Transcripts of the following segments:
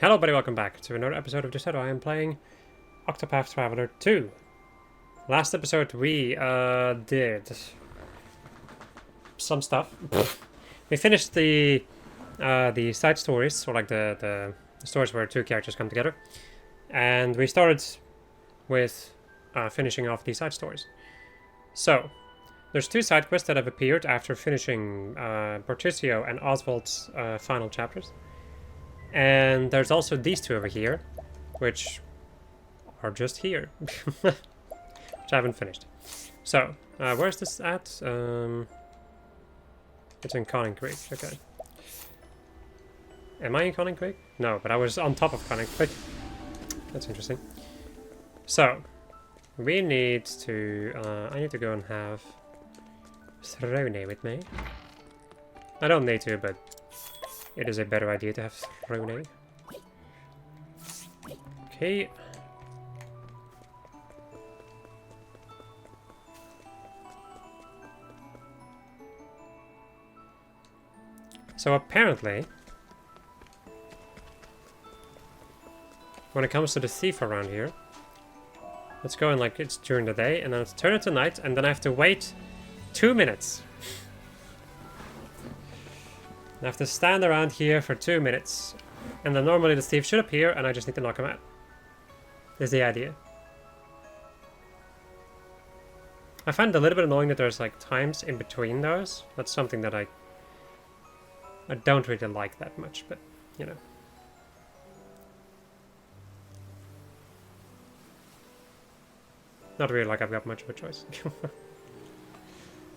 Hello everybody, welcome back to another episode of Just Shadow. I am playing Octopath Traveler 2. Last episode we did some stuff. We finished the side stories, or like the stories where two characters come together. And we started with finishing off the side stories. So, there's two side quests that have appeared after finishing Berticio and Oswald's final chapters. And there's also these two over here, which are just here, which I haven't finished. So, where's this at? It's in Conning Creek, okay. Am I in Conning Creek? No, but I was on top of Conning Creek. That's interesting. So, we need to, I need to go and have Throne with me. I don't need to, but it is a better idea to have Throne. Okay. So apparently, when it comes to the thief around here, let's go in like it's during the day, and then let's turn it to night, and then I have to wait 2 minutes. I have to stand around here for 2 minutes. And then normally the thief should appear and I just need to knock him out. Is the idea. I find it a little bit annoying that there's like times in between those. That's something that I don't really like that much, but you know. Not really like I've got much of a choice.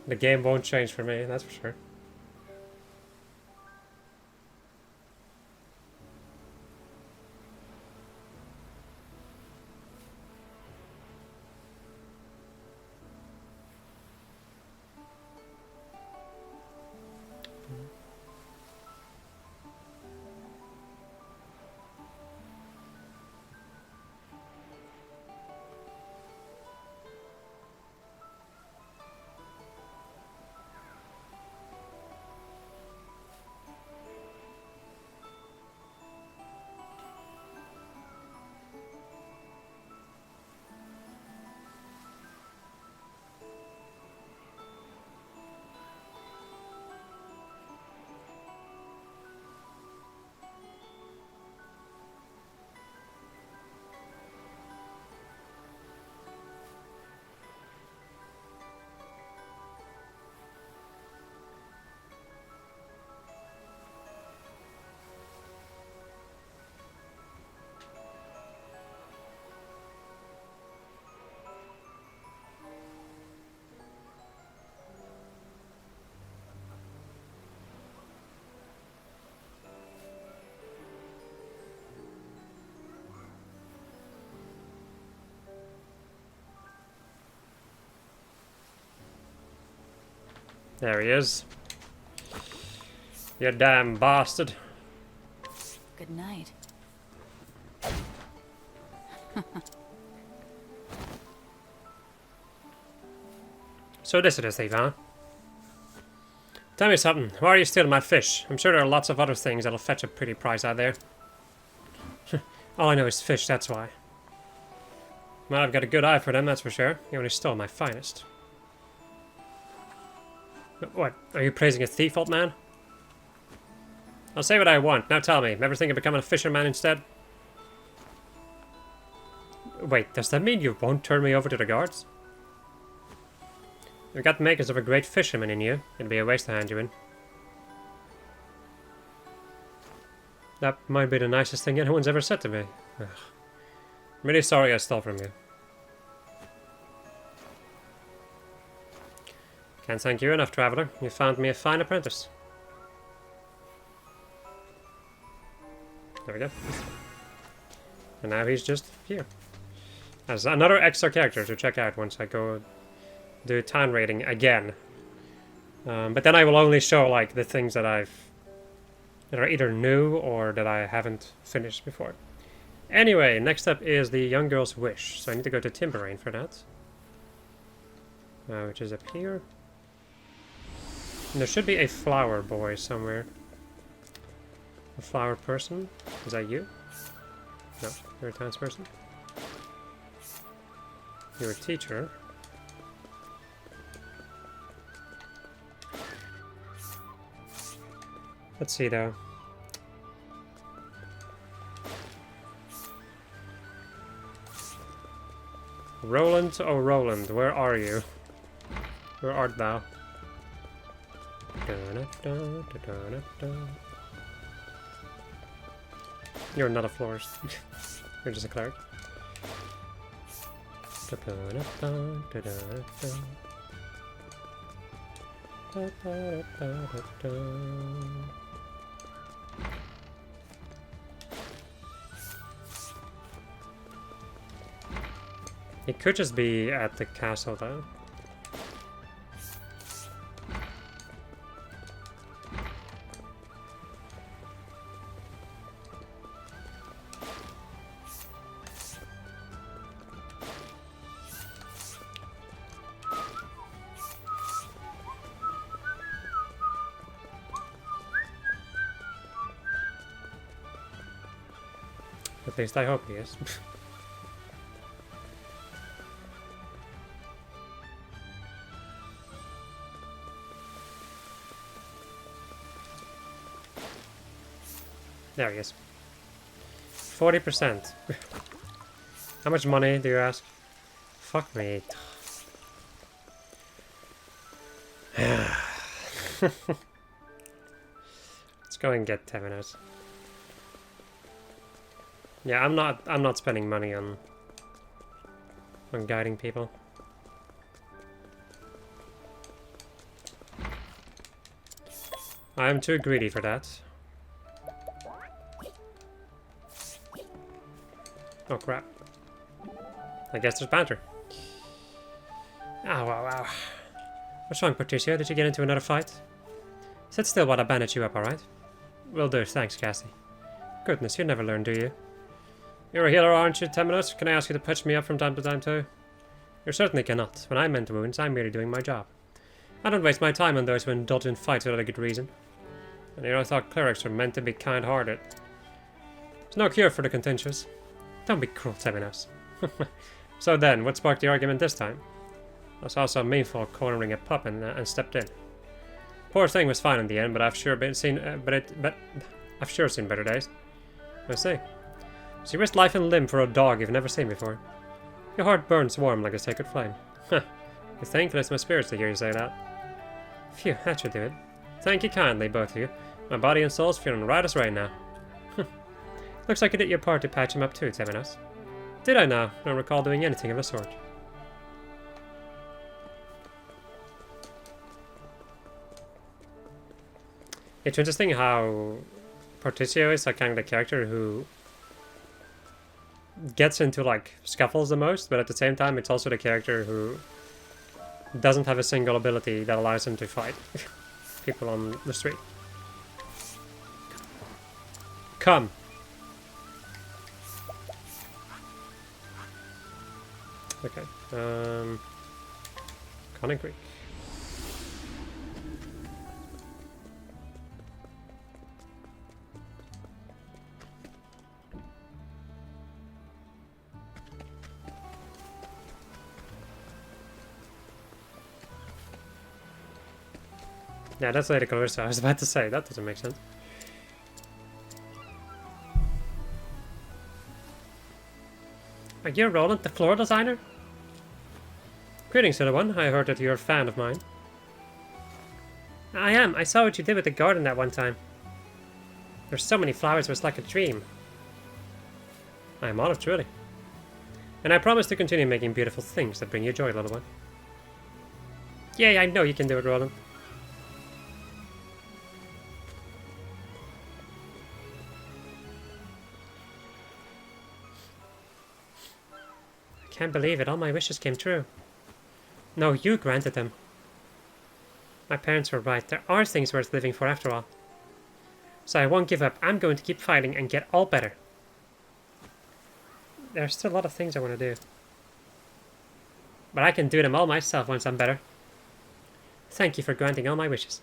The game won't change for me, that's for sure. There he is. You damn bastard. Good night. So this is a thief, huh? Tell me something. Why are you stealing my fish? I'm sure there are lots of other things that'll fetch a pretty price out there. All I know is fish, that's why. Well, I've got a good eye for them, that's for sure. You only stole my finest. What? Are you praising a thief, old man? I'll say what I want. Now tell me, ever think of becoming a fisherman instead? Wait, does that mean you won't turn me over to the guards? You've got the makers of a great fisherman in you. It'd be a waste to hand you in. That might be the nicest thing anyone's ever said to me. Ugh. I'm really sorry I stole from you. Can't thank you enough, Traveler. You found me a fine apprentice. There we go. And now he's just here. As another extra character to check out once I go do town raiding again. But then I will only show like the things that are either new or that I haven't finished before. Anyway, next up is the young girl's wish. So I need to go to Timberrain for that. Which is up here. And there should be a flower boy somewhere. A flower person. Is that you? No, you're a townsperson. You're a teacher. Let's see though. Roland, oh Roland, where are you? Where art thou? You're not a florist. You're just a cleric. It could just be at the castle though. At least I hope he is. There he is. 40%. How much money do you ask? Fuck me. Let's go and get Temenos. Yeah, I'm not spending money on guiding people. I am too greedy for that. Oh crap. I guess there's banter. Ow, ow, ow. What's wrong, Patricia? Did you get into another fight? Sit still while I bandage you up, alright? Will do, thanks, Cassie. Goodness, you never learn, do you? You're a healer, aren't you, Temenos? Can I ask you to patch me up from time to time, too? You certainly cannot. When I mend wounds, I'm merely doing my job. I don't waste my time on those who indulge in fights without a good reason. And I thought clerics were meant to be kind-hearted. There's no cure for the contentious. Don't be cruel, Temenos. So then, what sparked the argument this time? I saw some mean folk cornering a pup and stepped in. Poor thing was fine in the end, but I've sure seen better days. I see. She risked life and limb for a dog you've never seen before. Your heart burns warm like a sacred flame. Huh. You're thankful it's my spirits to hear you say that. Phew, that should do it. Thank you kindly, both of you. My body and soul's feeling right as rain now. Looks like you did your part to patch him up too, Temenos. Did I now? Don't recall doing anything of the sort. It's interesting how Particio is like kind of the character who gets into like scuffles the most, but at the same time it's also the character who doesn't have a single ability that allows him to fight people on the street. Come. Okay. Conning Creek. Yeah, that's Lady Clarissa. I was about to say, that doesn't make sense. Are you Roland, the floor designer? Greetings, little one. I heard that you're a fan of mine. I am. I saw what you did with the garden that one time. There's so many flowers, it was like a dream. I am honored, truly. And I promise to continue making beautiful things that bring you joy, little one. Yay, I know you can do it, Roland. Can't believe it, all my wishes came true. No, you granted them. My parents were right, there are things worth living for after all. So I won't give up, I'm going to keep fighting and get all better. There's still a lot of things I want to do. But I can do them all myself once I'm better. Thank you for granting all my wishes.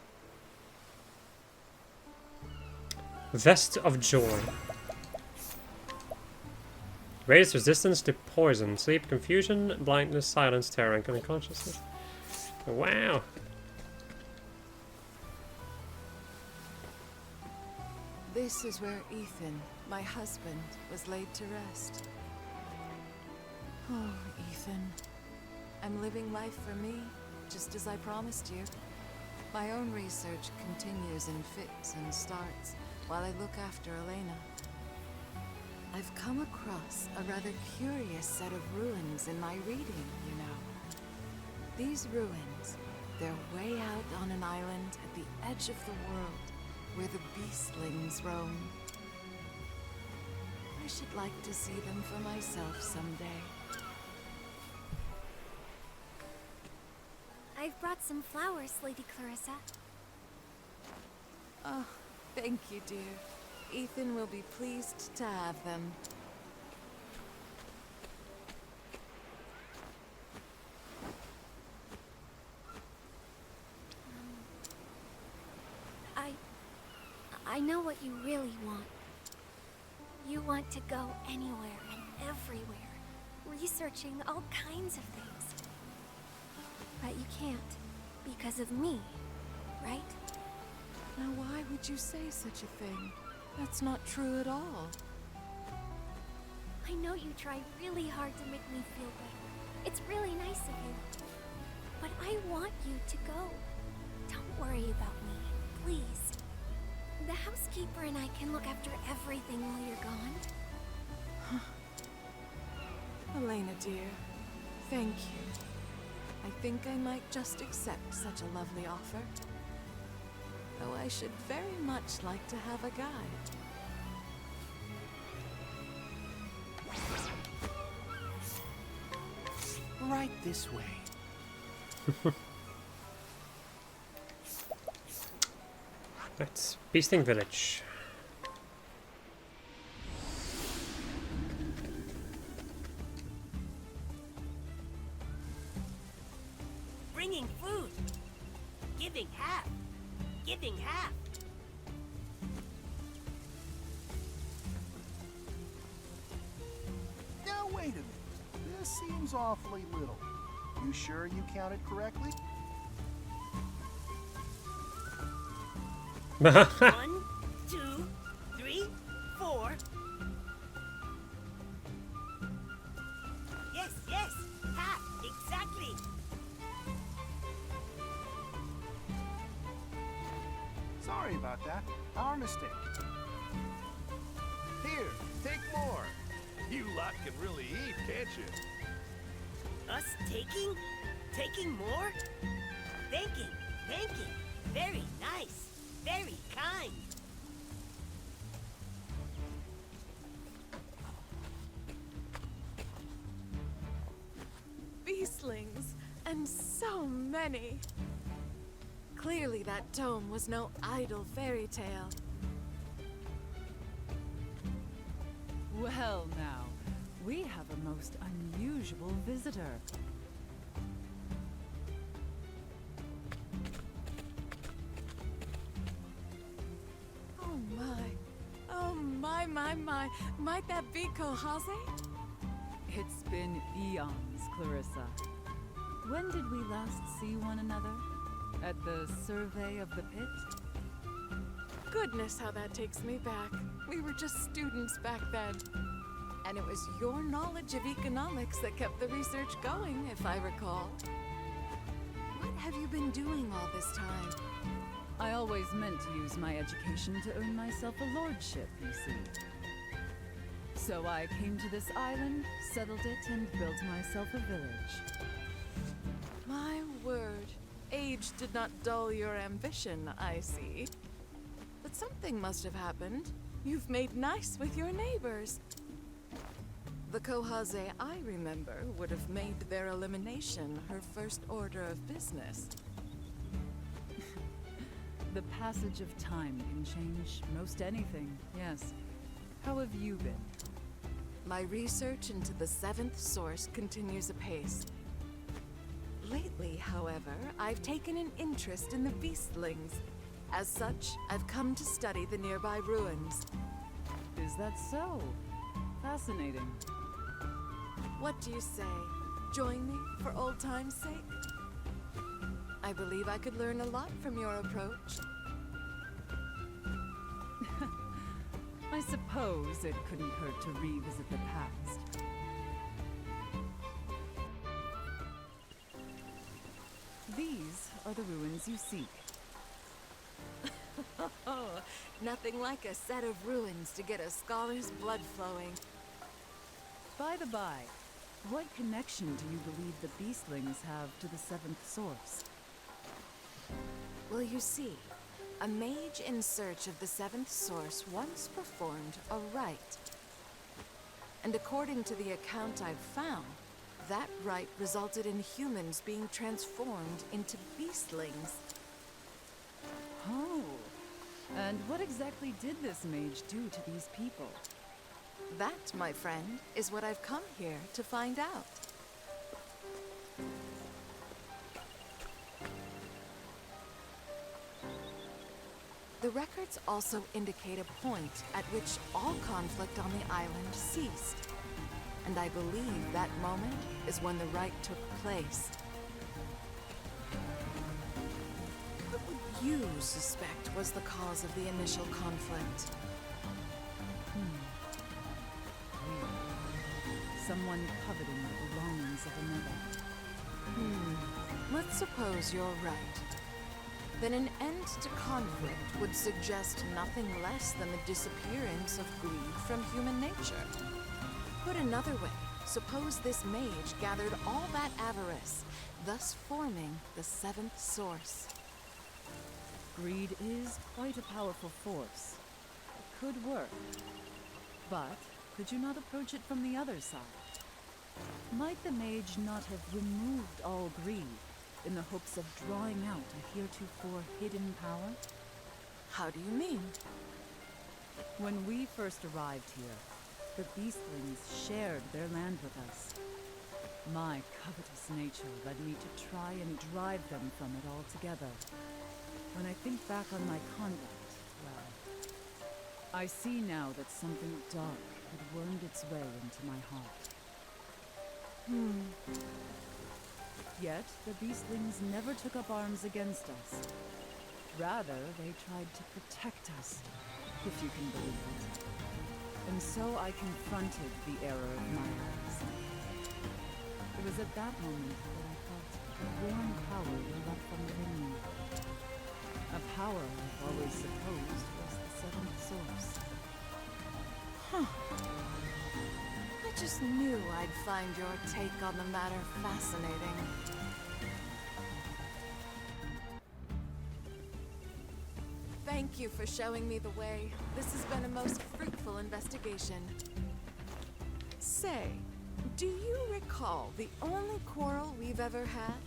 Vest of Joy. Raise resistance to poison, sleep, confusion, blindness, silence, terror, and unconsciousness. Wow. This is where Ethan, my husband, was laid to rest. Oh, Ethan. I'm living life for me, just as I promised you. My own research continues in fits and starts while I look after Elena. I've come across a rather curious set of ruins in my reading, you know. These ruins, they're way out on an island at the edge of the world, where the beastlings roam. I should like to see them for myself someday. I've brought some flowers, Lady Clarissa. Oh, thank you, dear. Ethan will be pleased to have them. I know what you really want. You want to go anywhere and everywhere, researching all kinds of things. But you can't, because of me, right? Now why would you say such a thing? That's not true at all. I know you try really hard to make me feel better. It's really nice of you. But I want you to go. Don't worry about me, please. The housekeeper and I can look after everything while you're gone. Elena, dear, thank you. I think I might just accept such a lovely offer. Though I should very much like to have a guide. Right this way. That's Beasting Village. Bringing food. Giving half. Giving half. Now wait a minute. This seems awfully little. You sure you counted correctly? 1, 2, 3, 4. Yes, yes. Half. Exactly. Sorry about that. Our mistake. Here, take more. You lot can really eat, can't you? Us taking? Taking more? Thanking. Thanking. Very nice. Very kind. Beastlings, and so many. Clearly that tome was no idle fairy tale. Well now, we have a most unusual visitor. Oh my. Oh my. Might that be Kohaze? It's been eons, Clarissa. When did we last see one another? At the survey of the pit? Goodness, how that takes me back. We were just students back then. And it was your knowledge of economics that kept the research going, if I recall. What have you been doing all this time? I always meant to use my education to earn myself a lordship, you see. So I came to this island, settled it, and built myself a village. My word. Age did not dull your ambition, I see. But something must have happened. You've made nice with your neighbors. The Kohaze I remember would have made their elimination her first order of business. The passage of time can change most anything, yes. How have you been? My research into the seventh source continues apace. Lately, however, I've taken an interest in the beastlings. As such, I've come to study the nearby ruins. Is that so? Fascinating. What do you say? Join me for old time's sake? I believe I could learn a lot from your approach. I suppose it couldn't hurt to revisit the past. These are the ruins you seek. Oh, nothing like a set of ruins to get a scholar's blood flowing. By the by, what connection do you believe the beastlings have to the seventh source? Well, you see, a mage in search of the seventh source once performed a rite. And according to the account I've found, that rite resulted in humans being transformed into beastlings. Oh, and what exactly did this mage do to these people? That, my friend, is what I've come here to find out. The records also indicate a point at which all conflict on the island ceased. And I believe that moment is when the rite took place. What would you suspect was the cause of the initial conflict? Someone coveting the belongings of another. Let's suppose you're right. Then an end to conflict would suggest nothing less than the disappearance of greed from human nature. Put another way, suppose this mage gathered all that avarice, thus forming the seventh source. Greed is quite a powerful force. It could work. But could you not approach it from the other side? Might the mage not have removed all greed in the hopes of drawing out a heretofore hidden power? How do you mean? When we first arrived here, the beastlings shared their land with us. My covetous nature led me to try and drive them from it altogether. When I think back on my conduct, well, I see now that something dark had wormed its way into my heart. Yet, the beastlings never took up arms against us. Rather, they tried to protect us, if you can believe it. And so I confronted the error of my ways. It was at that moment that I felt a warm power well up from within me. A power I've always supposed was the seventh source. I just knew I'd find your take on the matter fascinating. Thank you for showing me the way. This has been a most fruitful investigation. Say, do you recall the only quarrel we've ever had?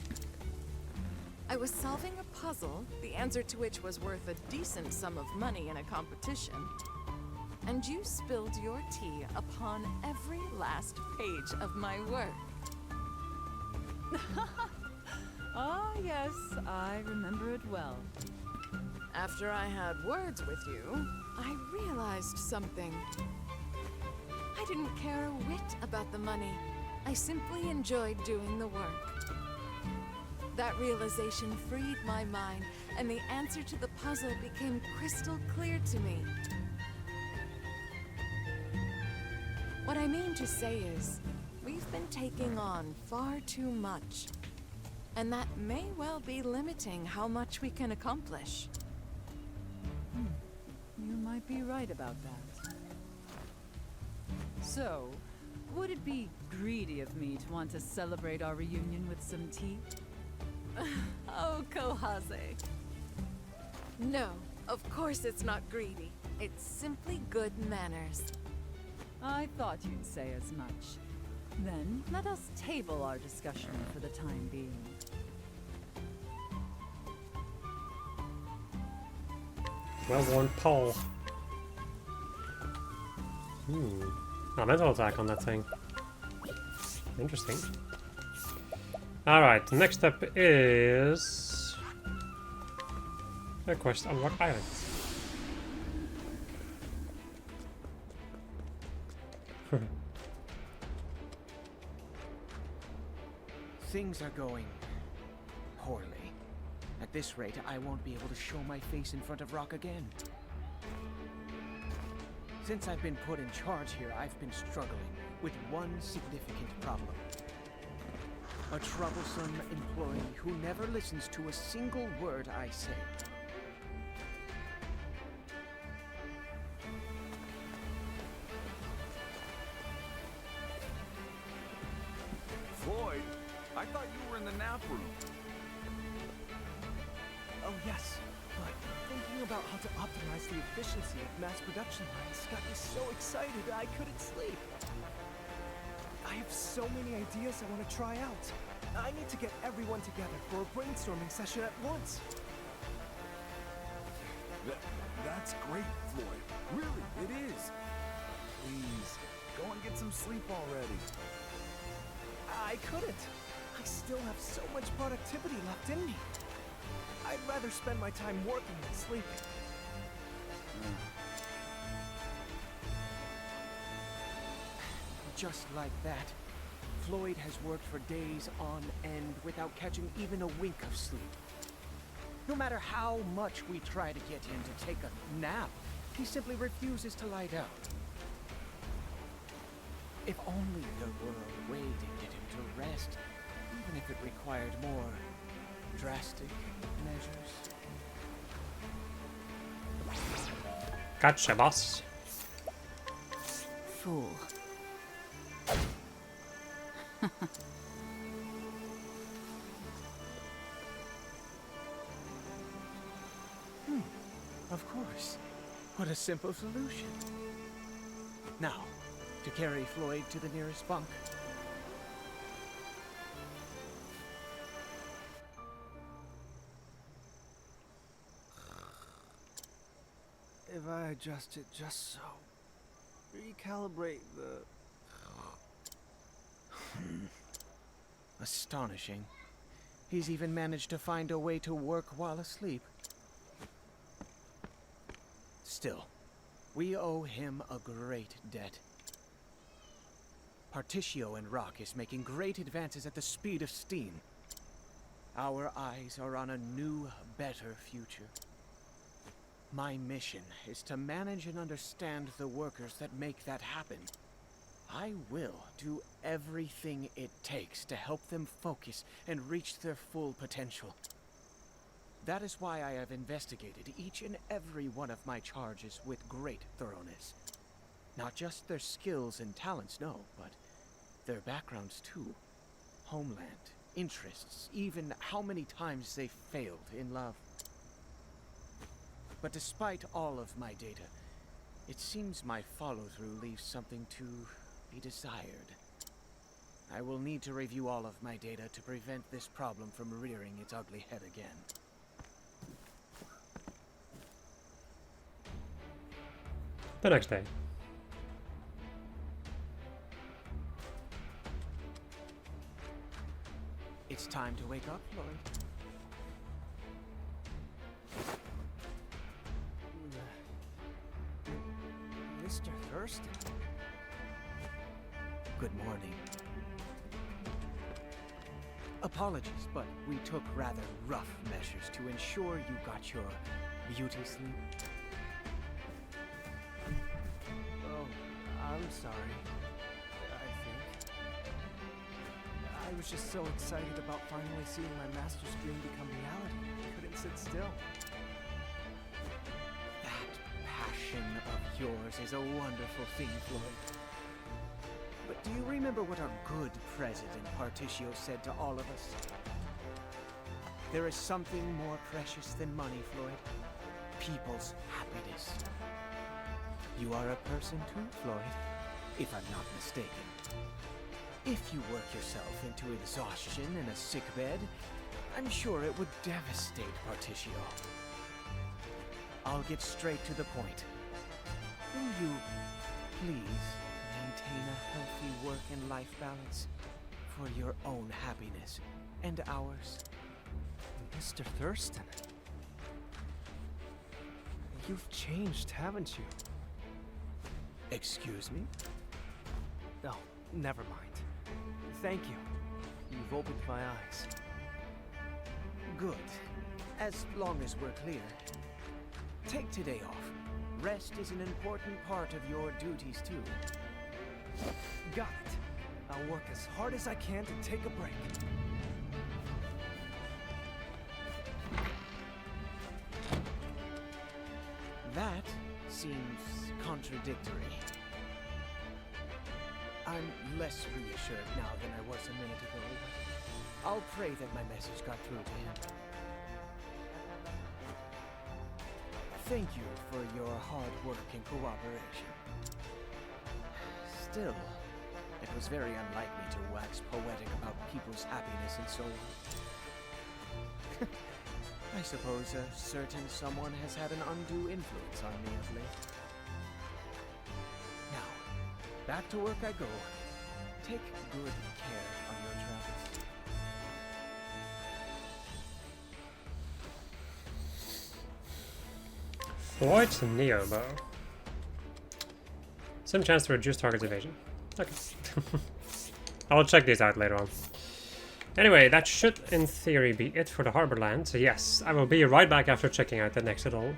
I was solving a puzzle, the answer to which was worth a decent sum of money in a competition. And you spilled your tea upon every last page of my work. Ah, yes, I remember it well. After I had words with you, I realized something. I didn't care a whit about the money. I simply enjoyed doing the work. That realization freed my mind, and the answer to the puzzle became crystal clear to me. What I mean to say is, we've been taking on far too much. And that may well be limiting how much we can accomplish. You might be right about that. So, would it be greedy of me to want to celebrate our reunion with some tea? Oh, Kohaze. No, of course it's not greedy. It's simply good manners. I thought you'd say as much. Then, let us table our discussion for the time being. Well-worn pole. A mental attack on that thing. Interesting. Alright, the next step is a quest on Rock Island. Things are going poorly. At this rate, I won't be able to show my face in front of Rock again. Since I've been put in charge here, I've been struggling with one significant problem. A troublesome employee who never listens to a single word I say. Floyd, I thought you were in the nap room. Oh yes, but thinking about how to optimize the efficiency of mass production lines got me so excited I couldn't sleep. I have so many ideas I want to try out. I need to get everyone together for a brainstorming session at once. That's great, Floyd. Really, it is. Please, go and get some sleep already. I couldn't. I still have so much productivity left in me. I'd rather spend my time working than sleeping. Just like that, Floyd has worked for days on end without catching even a wink of sleep. No matter how much we try to get him to take a nap, he simply refuses to lie down. If only there were a way to get him to rest, even if it required more drastic measures. Gotcha, boss. Fool. Of course. What a simple solution. Now, to carry Floyd to the nearest bunk. If I adjust it just so, recalibrate the... Astonishing. He's even managed to find a way to work while asleep. Still, we owe him a great debt. Particio and Rock is making great advances at the speed of steam. Our eyes are on a new, better future. My mission is to manage and understand the workers that make that happen. I will do everything it takes to help them focus and reach their full potential. That is why I have investigated each and every one of my charges with great thoroughness. Not just their skills and talents, no, but their backgrounds too. Homeland, interests, even how many times they failed in love. But despite all of my data, it seems my follow-through leaves something to be desired. I will need to review all of my data to prevent this problem from rearing its ugly head again. The next day. It's time to wake up, Lloyd. Mr. Thurston? Good morning. Apologies, but we took rather rough measures to ensure you got your beauty sleep. Oh, I'm sorry. I think. I was just so excited about finally seeing my master's dream become reality. I couldn't sit still. That passion of yours is a wonderful thing, Floyd. But do you remember what our good President Particio said to all of us? There is something more precious than money, Floyd. People's happiness. You are a person too, Floyd, if I'm not mistaken. If you work yourself into exhaustion in a sickbed, I'm sure it would devastate Particio. I'll get straight to the point. Will you please maintain a healthy work and life balance for your own happiness and ours? Mr. Thurston. You've changed, haven't you? Excuse me? Oh, never mind. Thank you. You you've opened my eyes. Good. As long as we're clear. Take today off. Rest is an important part of your duties too. Got it. I'll work as hard as I can to take a break. That seems contradictory. I'm less reassured now than I was a minute ago. I'll pray that my message got through to him. Thank you for your hard work and cooperation. Still, it was very unlike me to wax poetic about people's happiness and so on. I suppose a certain someone has had an undue influence on me of late. Now, back to work I go. Take good care on your travels. Floyd's Neo Bow. Some chance to reduce target evasion. Okay. I'll check these out later on. Anyway, that should in theory be it for the Harborland. So yes, I will be right back after checking out the next little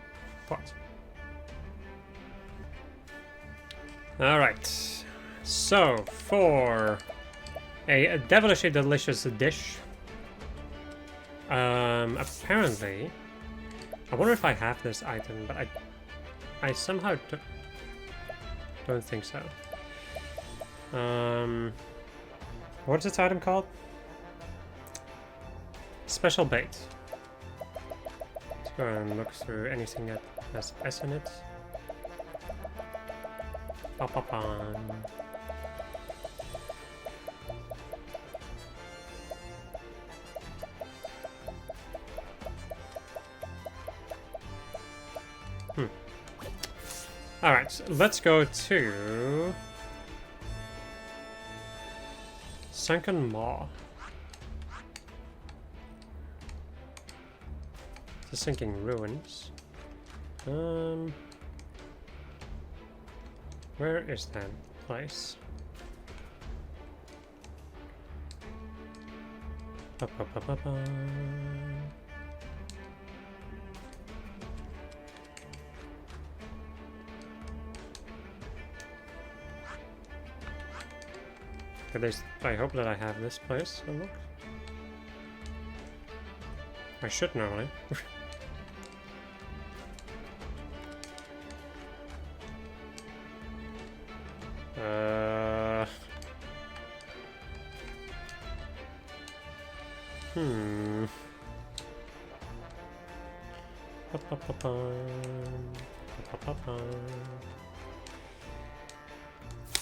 part. Alright. So, for a devilishly delicious dish. Apparently, I wonder if I have this item, but I somehow don't think so. What's this item called? Special bait. Let's go and look through anything that has S in it. Alright, so let's go to Sunken Maw. The Sinking Ruins. Where is that place? At least I hope that I have this place unlocked. I should normally.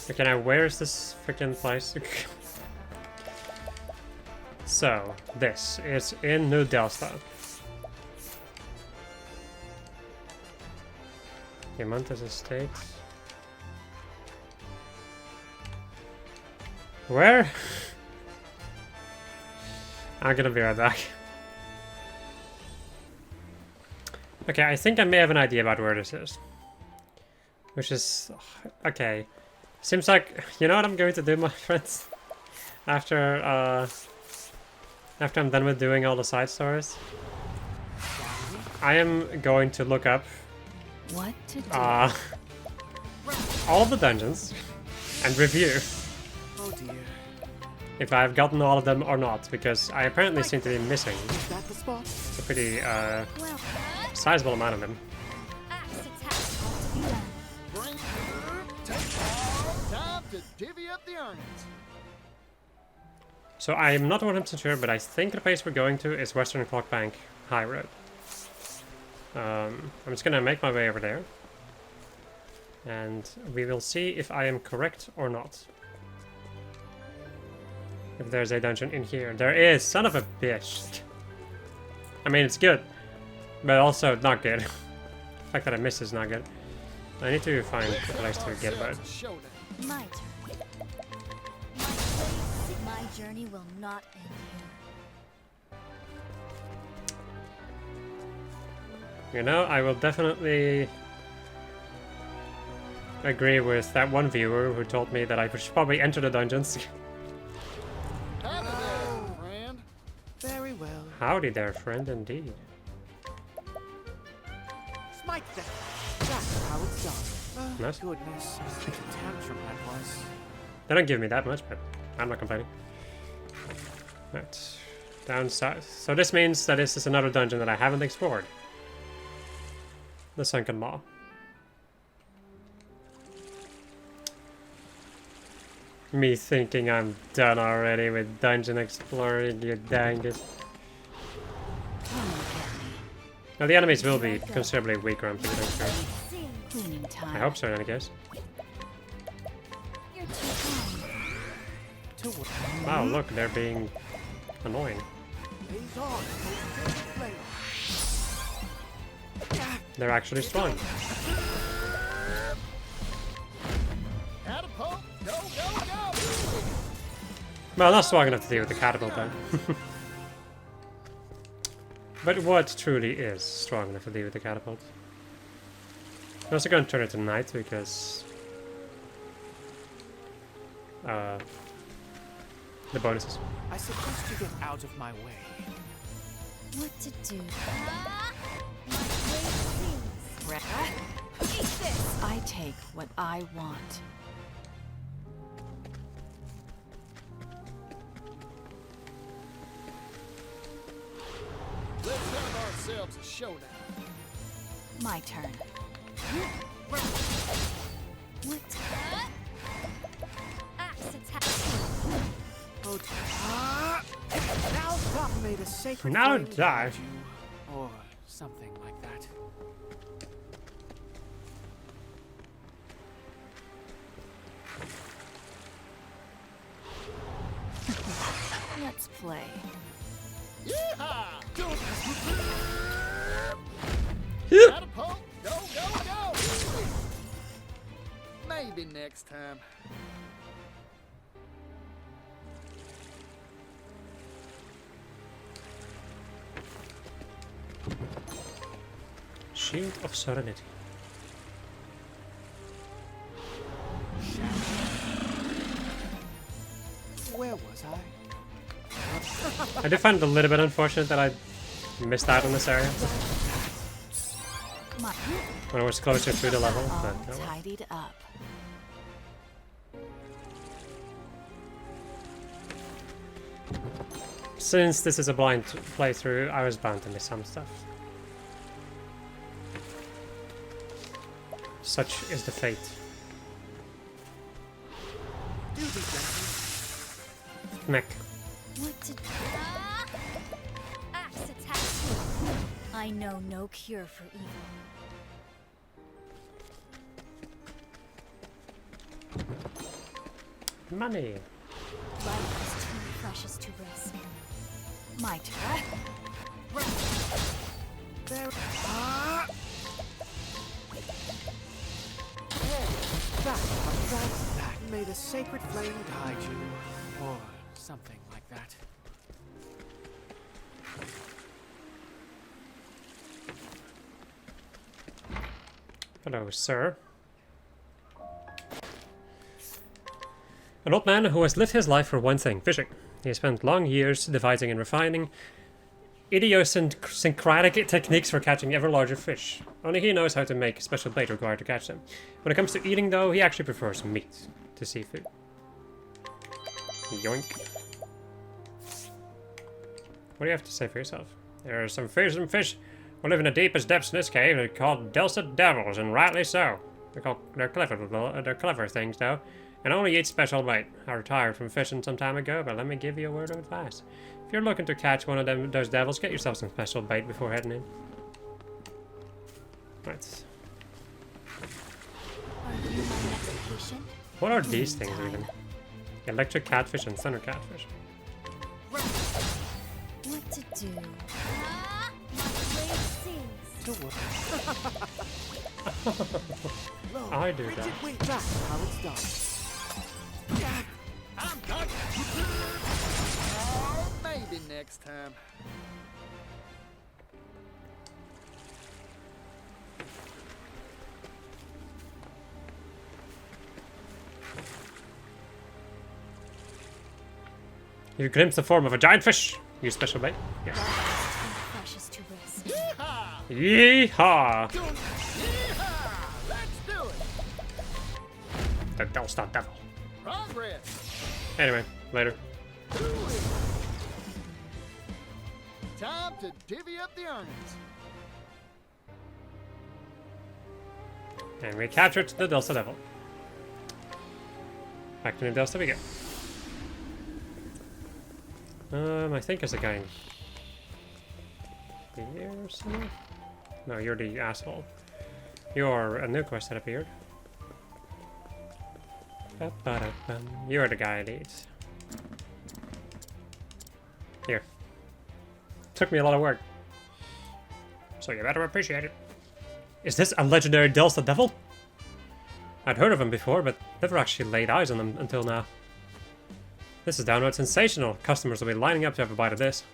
Okay, now where is this freaking place? So, this is in New Delta. Diamantes Estate. Where? I'm gonna be right back. Okay, I think I may have an idea about where this is. Which is... okay. Seems like... you know what I'm going to do, my friends? After I'm done with doing all the side stories? I am going to look up... what to do? all the dungeons and review Oh dear. if I've gotten all of them or not, because I apparently seem to be missing Is that the spot? a pretty Well, sizable amount of them. axe attack ought to be done. Bring time to divvy up the earnings. So I'm not 100% sure, but I think the place we're going to is Western Clock Bank High Road. I'm just gonna make my way over there, and we will see if I am correct or not. If there's a dungeon in here. There is! Son of a bitch! I mean, it's good, but also not good. The fact that I missed is not good. I need to find a place to get about. My turn. My journey will not end here. You know, I will definitely agree with that one viewer who told me that I should probably enter the dungeons. Howdy there, friend, indeed. Smite them. That's how it's done. Nice. Goodness, what a tantrum that was. They don't give me that much, but I'm not complaining. Right. Down south. So this means that this is another dungeon that I haven't explored. The Sunken Maw. Me thinking I'm done already with dungeon exploring, you dang it. Now the enemies will be considerably weaker, I'm pretty sure. Cleaning time. I hope so, in any case. You're too kind. Wow, look, they're being annoying. He's on. They're actually strong. Catapult. Go, go, go. Well, not strong enough to deal with the catapult though. But what truly is strong enough to deal with the catapult? I'm also going to turn it to night because the bonuses. I suggest you get out of my way. What to do? Eat this! I take what I want. Let's have ourselves a showdown. My turn. What? Axe attack! Now God made a sacred Now flame die. guide you, or something like that. Let's play. Yeehaw! Catapult. Go, go, go. Maybe next time. Shield of Serenity. Where was I? I do find it a little bit unfortunate that I missed out on this area My when I was closer to the level, all but oh well. tidied up. Since this is a blind playthrough, I was bound to miss some stuff. Such is the fate. Do be gentle. Mech. What to do? Axe attack! I know no cure for evil. Money. Life is too precious to risk. My turn. There. That. May the sacred flame guide you, or something like that. Hello, sir. An old man who has lived his life for one thing, fishing. He has spent long years devising and refining idiosyncratic techniques for catching ever larger fish. Only he knows how to make special bait required to catch them. When it comes to eating, though, he actually prefers meat to seafood. Yoink. What do you have to say for yourself? There are some fearsome fish who live in the deepest depths of this cave. They're called Dulcet Devils, and rightly so. They're clever things, though, and only eat special bait. I retired from fishing some time ago, but let me give you a word of advice. If you're looking to catch one of those devils, get yourself some special bait before heading in. Right. Are you my next patient? What are these things even? Electric catfish and thunder catfish. What to do? My blade sings! I do that. Wait, that's how it's done. I'm done. Maybe next time. You glimpse the form of a giant fish. Use special bait. Yes. Yeehaw! Yeehaw! Let's do it! The Delsta Devil. Progress! Anyway, later. Do it! Time to divvy up the earnings. And we captured the Delsta Devil. Back to the Delsta we go. I think there's a guy in here somewhere. No, you're the asshole. You're a new quest that appeared. You're the guy I need. Here. Took me a lot of work. So you better appreciate it. Is this a legendary Delsta Devil? I'd heard of him before, but never actually laid eyes on him until now. This is downright sensational. Customers will be lining up to have a bite of this.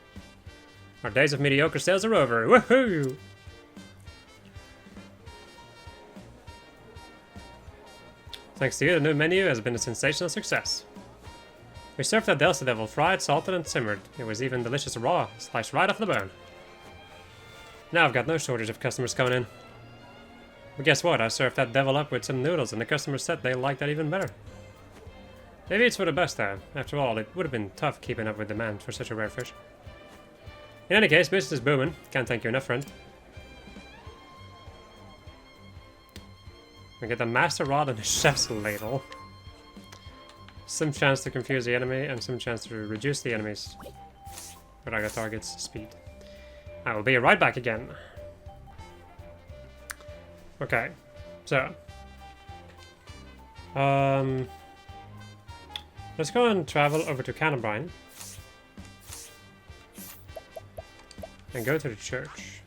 Our days of mediocre sales are over. Woohoo! Thanks to you, the new menu has been a sensational success. We served that Delsta Devil fried, salted, and simmered. It was even delicious raw, sliced right off the bone. Now I've got no shortage of customers coming in. But guess what? I served that devil up with some noodles, and the customers said they liked that even better. Maybe it's for the best, though. After all, it would have been tough keeping up with demand for such a rare fish. In any case, business is booming. Can't thank you enough, friend. We get the master rod and the chef's ladle. Some chance to confuse the enemy, and some chance to reduce the enemy's target's speed. I will be right back again. Okay, so let's go and travel over to Cannabrine and go to the church.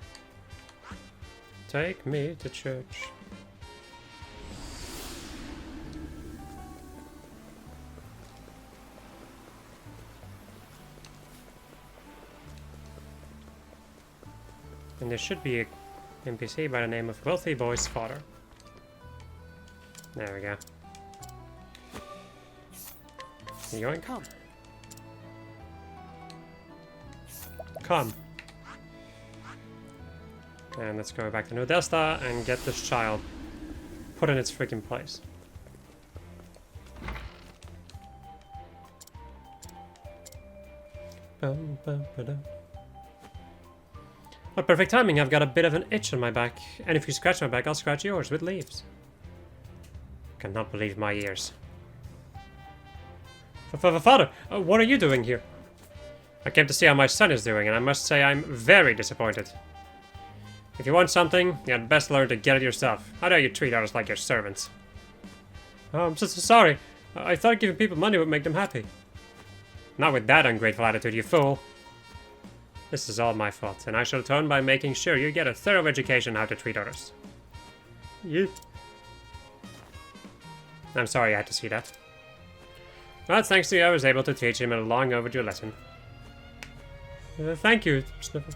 Take me to church. And there should be a NPC by the name of Wealthy Boy's Father. There we go. You going? Come. Come. And let's go back to New Delsta and get this child put in its freaking place. Bum, bum, ba-dum. What perfect timing, I've got a bit of an itch on my back, and if you scratch my back, I'll scratch yours with leaves. Cannot believe my ears. Father, what are you doing here? I came to see how my son is doing, and I must say I'm very disappointed. If you want something, you had best learn to get it yourself. How dare you treat others like your servants? Oh, I'm so sorry. I thought giving people money would make them happy. Not with that ungrateful attitude, you fool. This is all my fault, and I shall atone by making sure you get a thorough education on how to treat others. You? I'm sorry I had to see that. But thanks to you, I was able to teach him a long overdue lesson. Thank you, Sniffle.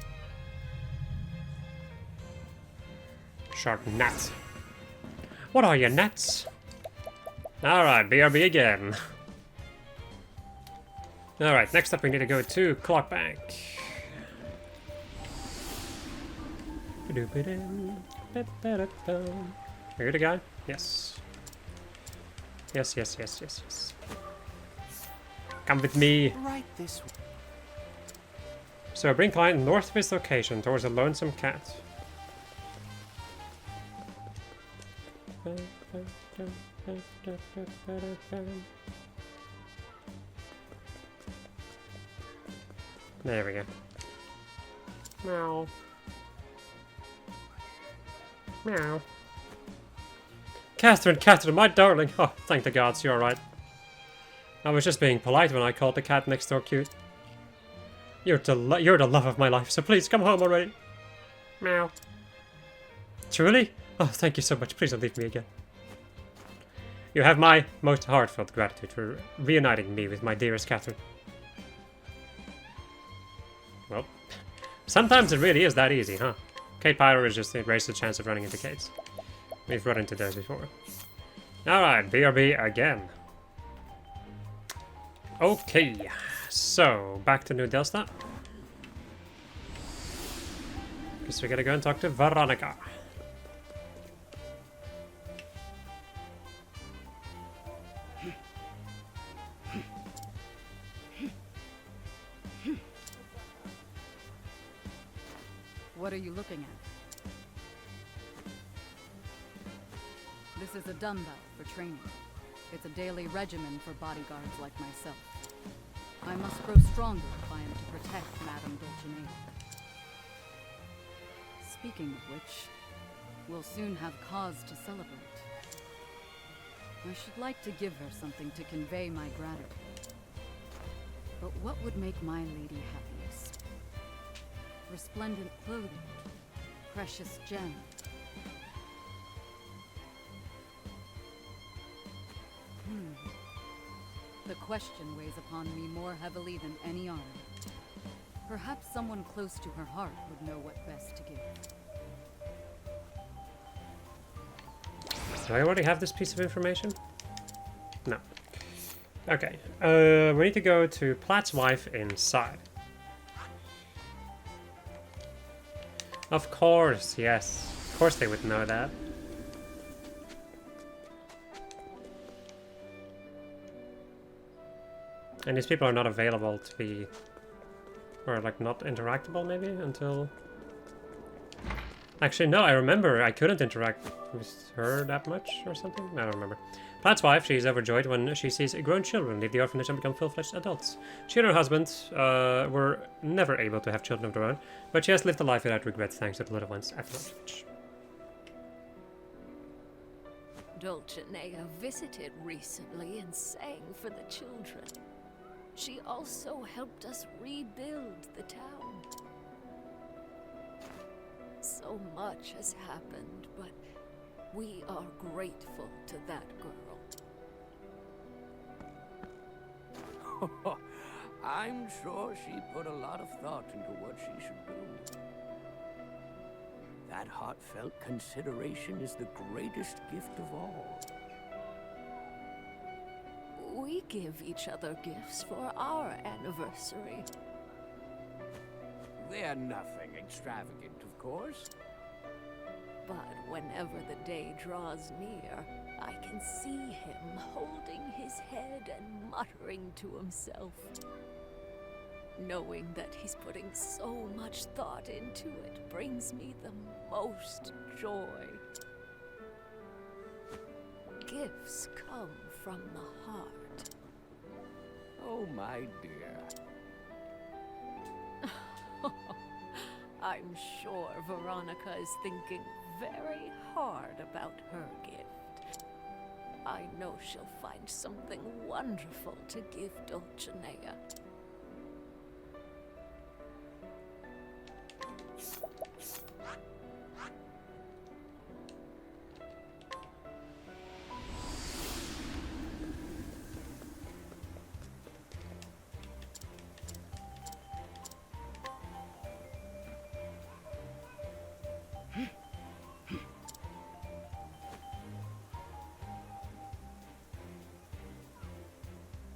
Sharp gnats. What are you, gnats? Alright, BRB again. Alright, next up we need to go to Clockbank. Are you the guy? Yes. Yes. Come with me. Right this way. So bring client north of his location towards a lonesome cat. There we go. Meow. Meow. Catherine, my darling. Oh, thank the gods, you're alright. I was just being polite when I called the cat next door cute. You're the love of my life, so please come home already. Meow. Truly? Oh, thank you so much. Please don't leave me again. You have my most heartfelt gratitude for reuniting me with my dearest Catherine. Well, sometimes it really is that easy, huh? Kate Pyro is just raised the chance of running into Kates. We've run into those before. Alright, BRB again. Okay, so back to New Delsta. Guess we gotta go and talk to Veronica. What are you looking at? This is a dumbbell for training. It's a daily regimen for bodyguards like myself. I must grow stronger if I am to protect Madame Dulcinea. Speaking of which, we'll soon have cause to celebrate. I should like to give her something to convey my gratitude. But what would make my lady happiest? Resplendent clothing, precious gem. The question weighs upon me more heavily than any honor. Perhaps someone close to her heart would know what best to give. Do I already have this piece of information? No. Okay. We need to go to Platt's wife inside. Of course, yes. Of course they would know that. And these people are not available to be... or like not interactable maybe until... Actually no, I remember I couldn't interact with her that much or something. I don't remember. Platt's wife, she is overjoyed when she sees grown children leave the orphanage and become full-fledged adults. She and her husband were never able to have children of their own, but she has lived a life without regrets thanks to the little ones at the orphanage. Dulcinea visited recently and sang for the children. She also helped us rebuild the town. So much has happened, but we are grateful to that girl. I'm sure she put a lot of thought into what she should do. That heartfelt consideration is the greatest gift of all. We give each other gifts for our anniversary. They're nothing extravagant, of course. But whenever the day draws near, I can see him holding his head and muttering to himself. Knowing that he's putting so much thought into it brings me the most joy. Gifts come from the heart. Oh, my dear. I'm sure Veronica is thinking very hard about her gift. I know she'll find something wonderful to give Dulcinea.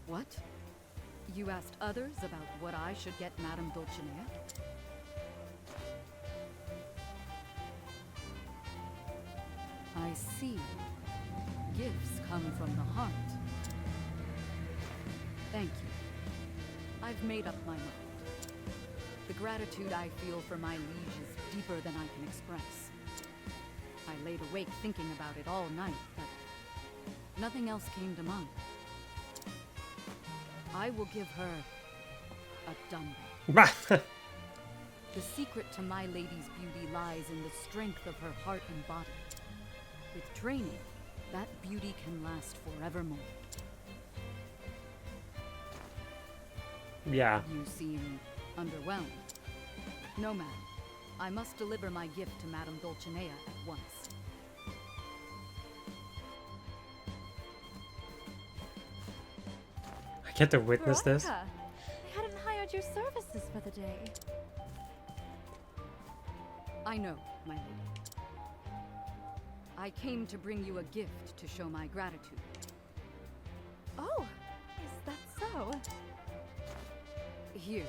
What? You asked others about what I should get Madame Dulcinea? I see. Gifts come from the heart. Thank you. I've made up my mind. The gratitude I feel for my liege is deeper than I can express. I laid awake thinking about it all night, but nothing else came to mind. I will give her a dumbbell. The secret to my lady's beauty lies in the strength of her heart and body. With training, that beauty can last forevermore. Yeah. You seem underwhelmed. No, madam. I must deliver my gift to Madame Dulcinea at once. I get to witness this. Veronica, I hadn't hired your services for the day. I know, my lady. I came to bring you a gift to show my gratitude. Oh, is that so? Here.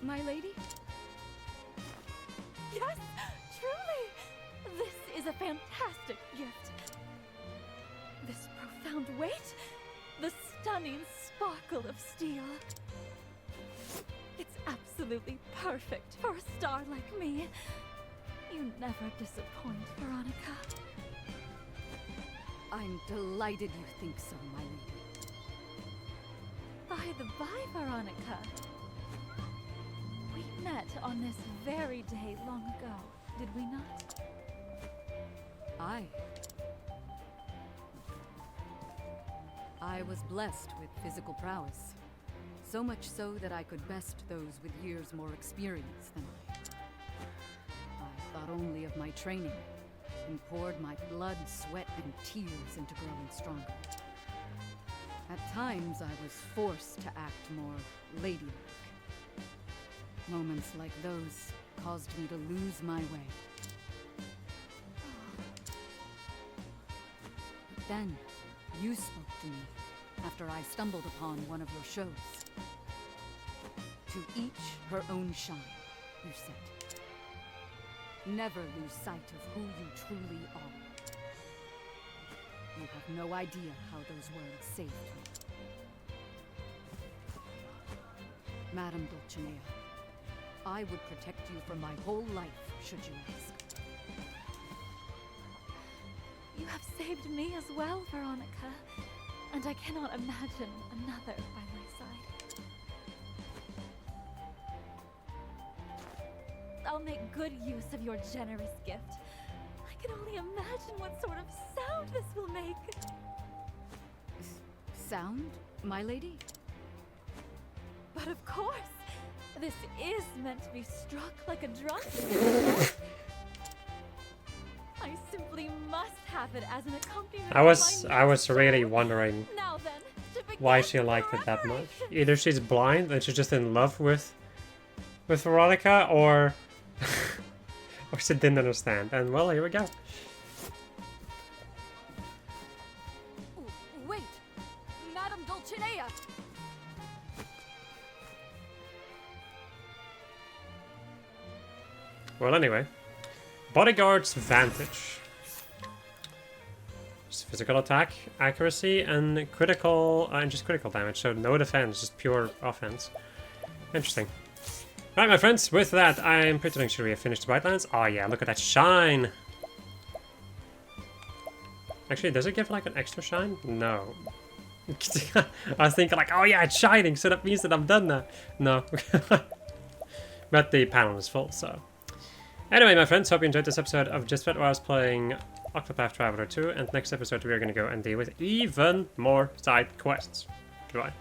my lady? Yes, truly! This is a fantastic gift. This profound weight, the stunning sparkle of steel. It's absolutely perfect for a star like me. You never disappoint, Veronica. I'm delighted you think so, my lady. By the by, Veronica. We met on this very day long ago, did we not? I was blessed with physical prowess. So much so that I could best those with years more experience than I. I thought only of my training, and poured my blood, sweat, and tears into growing stronger. At times, I was forced to act more ladylike. Moments like those caused me to lose my way. But then, you spoke to me after I stumbled upon one of your shows. To each her own shine, you said. Never lose sight of who you truly are. You have no idea how those words saved me. Madame Dulcinea, I would protect you for my whole life, should you ask. You have saved me as well, Veronica. And I cannot imagine another by my side. I'll make good use of your generous gift. I can only imagine what sort of sound this will make. Sound, my lady? But of course, this is meant to be struck like a drum. I simply must have it as an accompaniment. I was really wondering Now then, to begin why she liked it that much. Either she's blind and she's just in love with Veronica, or or she didn't understand. And well, here we go. Wait! Madame Dulcinea! Well, anyway, Bodyguard's Vantage. Just physical attack, accuracy, and critical, and just critical damage. So no defense, just pure offense. Interesting. Right, my friends, with that, I'm pretty sure we have finished the Brightlands. Oh yeah, look at that shine! Actually, does it give like an extra shine? No. I was thinking like, oh yeah, it's shining, so that means that I'm done now. No. But the panel is full, so. Anyway, my friends, hope you enjoyed this episode of Just Fed, where I was playing Octopath Traveler 2, and next episode we are going to go and deal with even more side quests. Goodbye.